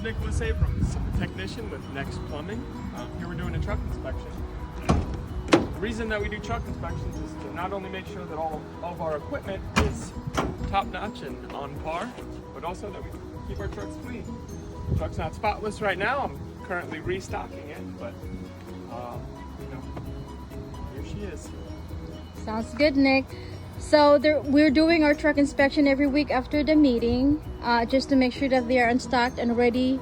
Nicholas Abrams, technician with Next Plumbing. Here we're doing a truck inspection. The reason that we do truck inspections is to not only make sure that all of our equipment is top-notch and on par, but also that we keep our trucks clean. The truck's not spotless right now. I'm currently restocking it, but you know, here she is. Sounds good, Nick. So we're doing our truck inspection every week after the meeting, just to make sure that they are unstocked and ready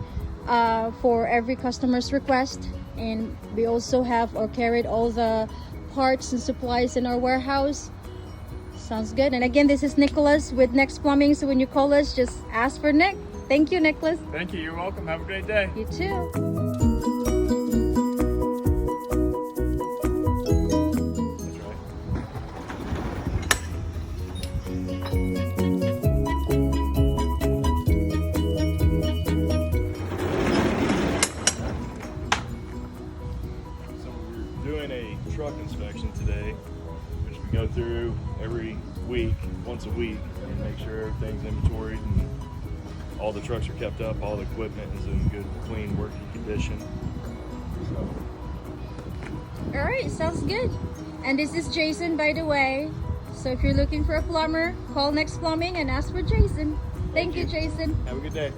for every customer's request. And we also have or carried all the parts and supplies in our warehouse. Sounds good. And again, this is Nicholas with Next Plumbing. So when you call us, just ask for Nick. Thank you, Nicholas. Thank you. You're welcome. Have a great day. You too. That's right. So we're doing a truck inspection today, which we go through every week, once a week, and make sure everything's inventoried and all the trucks are kept up, all the equipment is in good, clean, working condition. So, All right, sounds good. And this is Jason, by the way. So if you're looking for a plumber, call Next Plumbing and ask for Jason. Thank you, Jason. Have a good day.